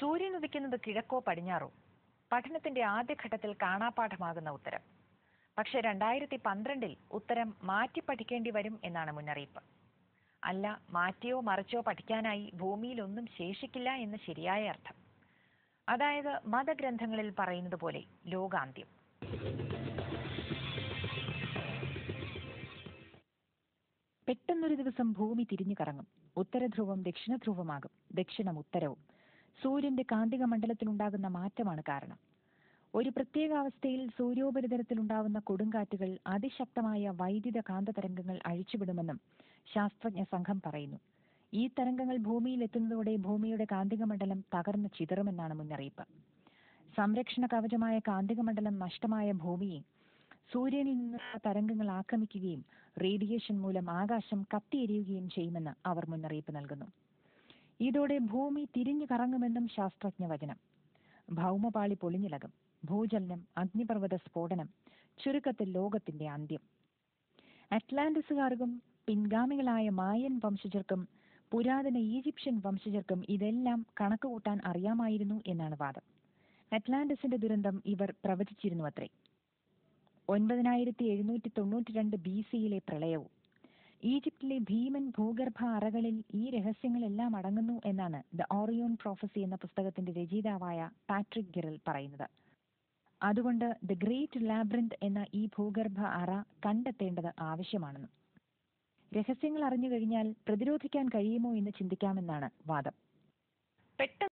സൂര്യൻ ഉദിക്കുന്നത് കിഴക്കോ പടിഞ്ഞാറോ? പഠനത്തിന്റെ ആദ്യഘട്ടത്തിൽ കാണാപ്പാഠമാകുന്ന ഉത്തരം. പക്ഷെ 2012 ഉത്തരം മാറ്റി പഠിക്കേണ്ടി വരും എന്നാണ് മുന്നറിയിപ്പ്. അല്ല, മാറ്റിയോ മറിച്ചോ പഠിക്കാനായി ഭൂമിയിൽ ഒന്നും ശേഷിക്കില്ല എന്ന് ശരിയായ അർത്ഥം. അതായത് മതഗ്രന്ഥങ്ങളിൽ പറയുന്നത് പോലെ ലോകാന്ത്യം. പെട്ടെന്നൊരു ദിവസം ഭൂമി തിരിഞ്ഞു കറങ്ങും. ഉത്തരധ്രുവം ദക്ഷിണധ്രുവമാകും, ദക്ഷിണം ഉത്തരവും. സൂര്യന്റെ കാന്തിക മണ്ഡലത്തിലുണ്ടാകുന്ന മാറ്റമാണ് കാരണം. ഒരു പ്രത്യേക അവസ്ഥയിൽ സൂര്യോപരിതലത്തിലുണ്ടാവുന്ന കൊടുങ്കാറ്റുകൾ അതിശക്തമായ വൈദ്യുത കാന്ത തരംഗങ്ങൾ അഴിച്ചുവിടുമെന്നും ശാസ്ത്രജ്ഞ സംഘം പറയുന്നു. ഈ തരംഗങ്ങൾ ഭൂമിയിൽ എത്തുന്നതോടെ ഭൂമിയുടെ കാന്തിക മണ്ഡലം തകർന്ന് ചിതറുമെന്നാണ് മുന്നറിയിപ്പ്. സംരക്ഷണ കവചമായ കാന്തിക മണ്ഡലം നഷ്ടമായ ഭൂമിയെ സൂര്യനിൽ നിന്നുള്ള തരംഗങ്ങൾ ആക്രമിക്കുകയും റേഡിയേഷൻ മൂലം ആകാശം കത്തിയെരിയുകയും ചെയ്യുമെന്ന് അവർ മുന്നറിയിപ്പ് നൽകുന്നു. ഇതോടെ ഭൂമി തിരിഞ്ഞു കറങ്ങുമെന്നും ശാസ്ത്രജ്ഞ വചനം. ഭൗമപാളി പൊളിഞ്ഞിളകും, ഭൂചലനം, അഗ്നിപർവ്വത സ്ഫോടനം, ചുരുക്കത്തിൽ ലോകത്തിന്റെ അന്ത്യം. അറ്റ്ലാന്റിസുകാർക്കും പിൻഗാമികളായ മായൻ വംശജർക്കും പുരാതന ഈജിപ്ഷ്യൻ വംശജർക്കും ഇതെല്ലാം കണക്കുകൂട്ടാൻ അറിയാമായിരുന്നു എന്നാണ് വാദം. അറ്റ്ലാന്റിസിന്റെ ദുരന്തം ഇവർ പ്രവചിച്ചിരുന്നു അത്രേ. 9792 BC-യിലെ പ്രളയവും. ഈജിപ്തിലെ ഭീമൻ ഭൂഗർഭ അറകളിൽ ഈ രഹസ്യങ്ങളെല്ലാം അടങ്ങുന്നു എന്നാണ് ദ ഓറിയോൺ പ്രോഫസി എന്ന പുസ്തകത്തിന്റെ രചയിതാവായ പാട്രിക് ഗിറൽ പറയുന്നത്. അതുകൊണ്ട് ദ ഗ്രേറ്റ് ലാബ്രിന്ത് എന്ന ഈ ഭൂഗർഭ അറ കണ്ടെത്തേണ്ടത് ആവശ്യമാണെന്നും രഹസ്യങ്ങൾ അറിഞ്ഞു കഴിഞ്ഞാൽ പ്രതിരോധിക്കാൻ കഴിയുമോ എന്ന് ചിന്തിക്കാമെന്നാണ് വാദം.